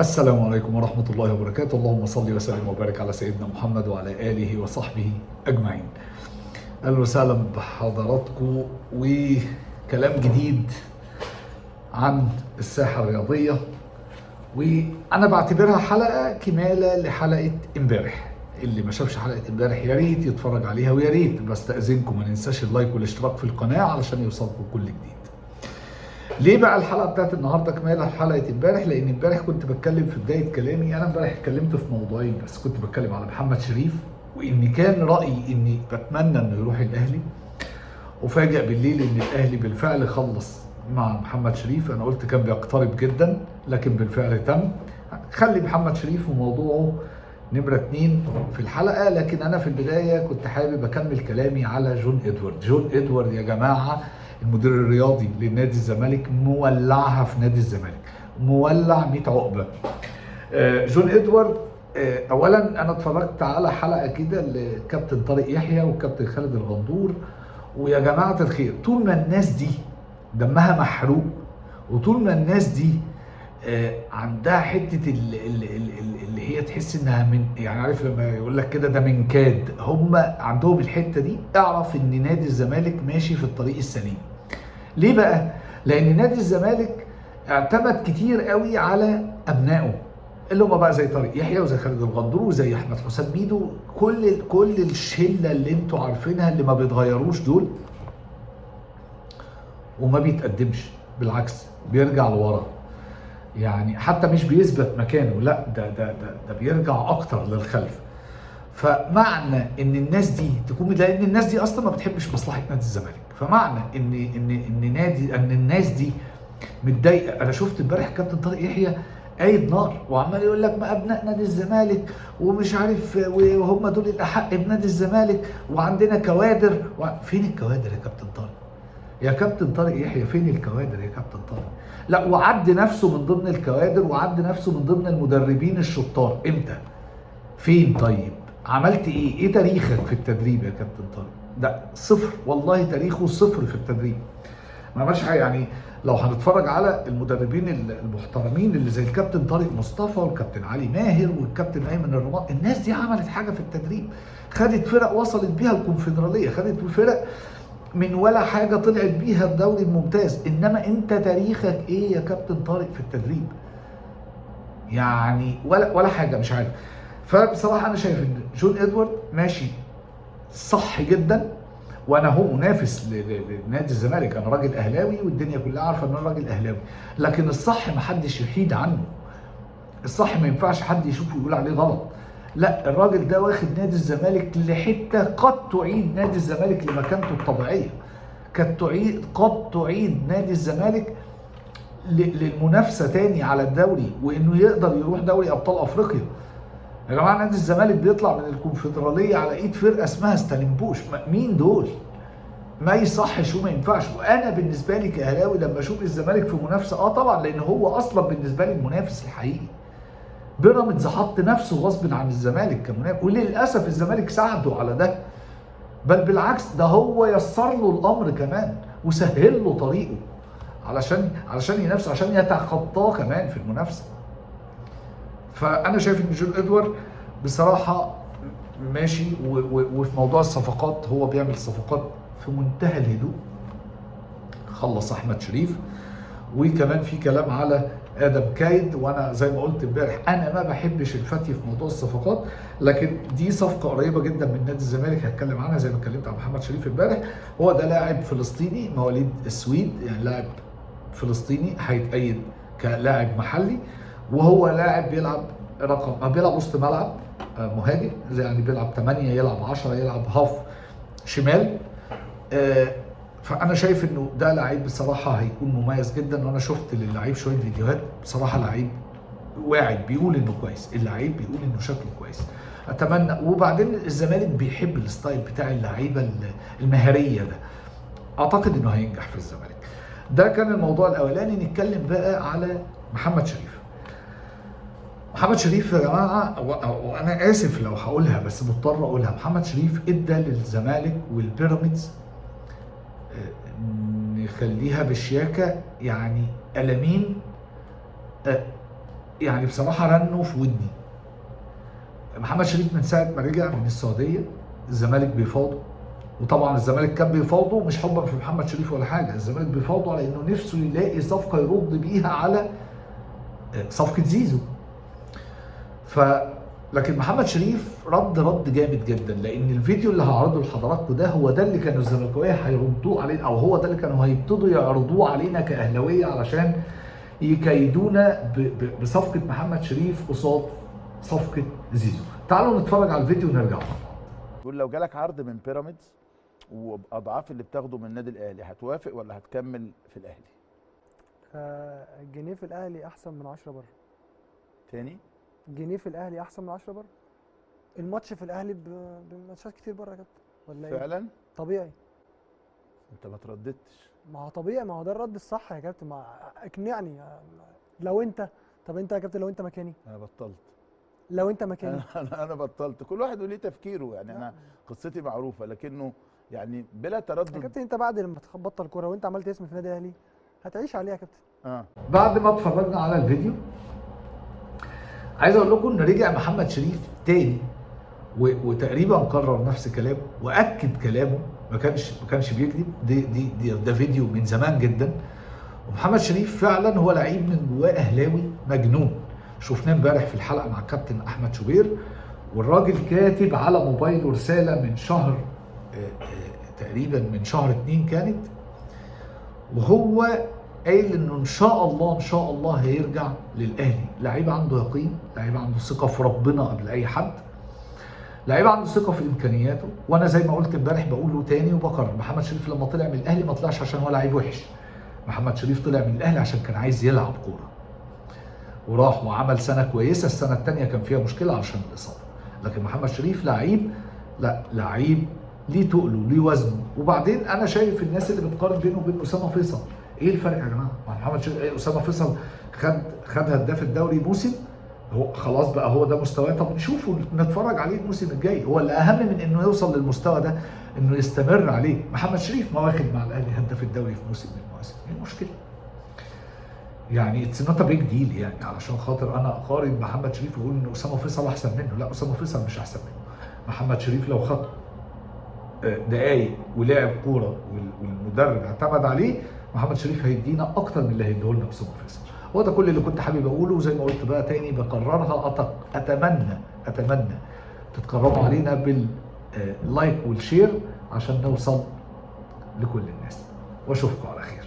السلام عليكم ورحمة الله وبركاته. اللهم صل وسلم وبارك على سيدنا محمد وعلى آله وصحبه أجمعين. أهلا وسهلا بحضراتكم وكلام جديد عن الساحة الرياضية، وأنا بعتبرها حلقة كمالة لحلقة امبارح. اللي ما شافش حلقة امبارح يا ريت يتفرج عليها، ويا ريت بستأذنكم ما ننساش اللايك والاشتراك في القناة علشان يوصلكم كل جديد. ليه بقى الحلقه بتاعت النهارده كمالة حلقه امبارح؟ لان امبارح كنت بتكلم في بدايه كلامي، انا امبارح اتكلمت في موضوعين بس، كنت بتكلم على محمد شريف وان كان رايي اني بتمنى انه يروح الاهلي، وفاجئ بالليل ان الاهلي بالفعل خلص مع محمد شريف. انا قلت كان بيقترب جدا لكن بالفعل تم. خلي محمد شريف وموضوعه نمرة 2 في الحلقة، لكن أنا في البداية كنت حابب أكمل كلامي على جون إدوارد. جون إدوارد يا جماعة المدير الرياضي لنادي الزمالك مولعها في نادي الزمالك، مولع 100 عقبة. جون إدوارد أولا أنا اتفرجت على حلقة كده لكابتن طارق يحيى وكابتن خالد الغندور، ويا جماعة الخير طول ما الناس دي دمها محروق، وطول ما الناس دي عندها حته اللي هي تحس انها من، يعني عارف لما يقول لك كده ده من كاد، هم عندهم الحته دي، اعرف ان نادي الزمالك ماشي في الطريق السليم. ليه بقى؟ لان نادي الزمالك اعتمد كتير قوي على ابنائه اللي هم بقى زي طارق يحيى وزي خالد الغندور وزي احمد حسام ميدو، كل الشله اللي انتوا عارفينها اللي ما بيتغيروش دول، وما بيتقدمش، بالعكس بيرجع لورا. يعني حتى مش بيثبت مكانه، لا ده بيرجع اكتر للخلف. فمعنى ان الناس دي تكون، لان الناس دي اصلا ما بتحبش مصلحه نادي الزمالك، فمعنى ان الناس دي متضايقه. انا شفت امبارح كابتن طارق يحيى قايد نار وعمال يقول لك ما ابناء نادي الزمالك ومش عارف، وهم دول الاحق بنادي الزمالك وعندنا كوادر فين الكوادر يا كابتن طارق؟ يا كابتن طارق يحيى فين الكوادر يا كابتن طارق؟ لا، وعد نفسه من ضمن الكوادر وعد نفسه من ضمن المدربين الشطار. امتى؟ فين؟ طيب عملت ايه؟ ايه تاريخك في التدريب يا كابتن طارق؟ ده صفر، والله تاريخه صفر في التدريب، ما عملش حاجه. يعني لو هنتفرج على المدربين المحترمين اللي زي الكابتن طارق مصطفى والكابتن علي ماهر والكابتن ايمن الرماد، الناس دي عملت حاجه في التدريب، خدت فرق وصلت بيها الكونفدراليه، خدت فرق من ولا حاجه طلعت بيها الدوري الممتاز. انما انت تاريخك ايه يا كابتن طارق في التدريب؟ يعني ولا حاجه، مش عارف. فبصراحه انا شايف ان جون ادوارد ماشي صح جدا، وانا هو منافس لنادي الزمالك، انا راجل اهلاوي والدنيا كلها عارفه ان انا راجل اهلاوي، لكن الصح ما حدش يحيد عنه. الصح ما ينفعش حد يشوفه يقول عليه غلط. لا، الراجل ده واخد نادي الزمالك لحته قد تعيد نادي الزمالك لمكانته الطبيعيه، قد تعيد نادي الزمالك للمنافسه تاني على الدوري، وانه يقدر يروح دوري ابطال افريقيا. يا جماعه نادي الزمالك بيطلع من الكونفدراليه على ايد فرقه اسمها ستالينبوش، مين دول؟ ما يصحش وما ينفعش. وانا بالنسبه لي كاهلاوي لما اشوف الزمالك في منافسه، طبعا لان هو اصلا بالنسبه لي المنافس الحقيقي. بيراميدز حط نفسه غصب عن الزمالك كمنافس، وللاسف الزمالك ساعده على ده، بل بالعكس ده هو يسر له الامر كمان وسهل له طريقه علشان ينافس، عشان يتخطاه كمان في المنافسه. فانا شايف ان جون ادوارد بصراحه ماشي، وفي موضوع الصفقات هو بيعمل صفقات في منتهى الهدوء. خلص احمد شريف، وكمان في كلام على ادم كايد، وانا زي ما قلت امبارح انا ما بحبش الفتي في موضوع الصفقات، لكن دي صفقه قريبه جدا من نادي الزمالك هتكلم عنها زي ما اتكلمت عن محمد شريف امبارح. هو ده لاعب فلسطيني مواليد السويد، يعني لاعب فلسطيني هيتأيد كلاعب محلي، وهو لاعب بيلعب بيلعب وسط ملعب، مهاجم، زي يعني بيلعب 8، يلعب 10، يلعب هاف شمال. فانا شايف انه ده لعيب بصراحه هيكون مميز جدا، وانا شفت للعيب شويه فيديوهات، بصراحه لعيب واعد، بيقول انه كويس، اللعيب بيقول انه شكله كويس. اتمنى. وبعدين الزمالك بيحب الستايل بتاع اللعيبه المهاريه ده، اعتقد انه هينجح في الزمالك. ده كان الموضوع الاولاني. نتكلم بقى على محمد شريف. محمد شريف يا جماعه، وانا اسف لو هقولها بس مضطر اقولها، محمد شريف ادى للزمالك والبيراميدز، نخليها بالشياكه يعني، قلمين يعني بصراحه رنوا في ودني. محمد شريف من ساعه ما رجع من السعوديه الزمالك بيفاوضه، وطبعا الزمالك كان بيفاوضه مش حبا في محمد شريف ولا حاجه، الزمالك بيفاوضه على انه نفسه يلاقي صفقه يرد بيها على صفقه زيزو. لكن محمد شريف رد جامد جدا، لان الفيديو اللي هعرضه لحضراتكم ده هو ده اللي كانوا الزملكاويه هيردوه علينا، او هو ده اللي كانوا هيبتدوا يعرضوه علينا كاهلاويه علشان يكيدونا بصفقه محمد شريف قصاد صفقه زيزو. تعالوا نتفرج على الفيديو ونرجع. بيقول لو جالك عرض من بيراميدز وباضعاف اللي بتاخده من النادي الاهلي هتوافق ولا هتكمل في الاهلي؟ الجنيه في الاهلي احسن من 10 بره. تاني؟ الجنيه في الاهلي احسن من 10 بره. الماتش في الاهلي بماتشات كتير بره يا كابتن، ولا ايه؟ فعلا؟ طبيعي. انت ما ترددتش. ما هو طبيعي، ما هو ده الرد الصح يا كابتن. ما اقنعني. لو انت، طب انت يا كابتن لو انت مكاني؟ انا بطلت. لو انت مكاني؟ انا بطلت. كل واحد وليه تفكيره يعني. انا قصتي معروفه، لكنه يعني بلا تردد. يا كابتن انت بعد لما تبطل كوره وانت عملت اسم في النادي الاهلي هتعيش عليها يا كابتن. بعد ما اتفرجنا على الفيديو عايز اقول لكم ان رجع محمد شريف تاني وتقريبا قرر نفس كلامه واكد كلامه، ما كانش بيكذب. ده فيديو من زمان جدا. ومحمد شريف فعلا هو لعيب من جواه اهلاوي مجنون. شفناه امبارح في الحلقه مع الكابتن احمد شوبير، والراجل كاتب على موبايله رساله من شهر تقريبا من شهر 2 كانت، وهو قايل انه ان شاء الله هيرجع للاهلي. لعيب عنده يقين، لعيب عنده ثقه في ربنا قبل اي حد، لعيب عنده ثقه في امكانياته. وانا زي ما قلت امبارح بقوله تاني وبكرر، محمد شريف لما طلع من الاهلي ما طلعش عشان هو لعيب وحش. محمد شريف طلع من الاهلي عشان كان عايز يلعب كوره، وراح وعمل سنه كويسه. السنه الثانيه كان فيها مشكله عشان الاصابه. لكن محمد شريف لعيب، لا لعيب ليه تقله ليه وزنه. وبعدين انا شايف الناس اللي بتقارن بينه وبين اسامه فيصل، ايه الفرق يا جماعه؟ محمد شريف اسامه فيصل خد هداف الدوري موسم، هو خلاص بقى هو ده مستواه. طب نشوفه نتفرج عليه الموسم الجاي. هو اللي اهم من انه يوصل للمستوى ده انه يستمر عليه. محمد شريف ما واخد مع الاهلي هداف الدوري في موسم من المواسم، ايه المشكله؟ يعني اتس نوت ا بيج ديل يعني علشان خاطر انا اقارن محمد شريف واقول ان اسامه فيصل احسن منه. لا، اسامه فيصل مش احسن منه. محمد شريف لو خد دقايق ولعب كوره والمدرب اعتمد عليه، محمد شريف هيدينا اكتر من اللي هيديه لنا اسامه فيصل. هو ده كل اللي كنت حابب اقوله. وزي ما قلت بقى تاني بكررها، اتمنى تتقربوا علينا باللايك والشير عشان نوصل لكل الناس، واشوفكم على خير.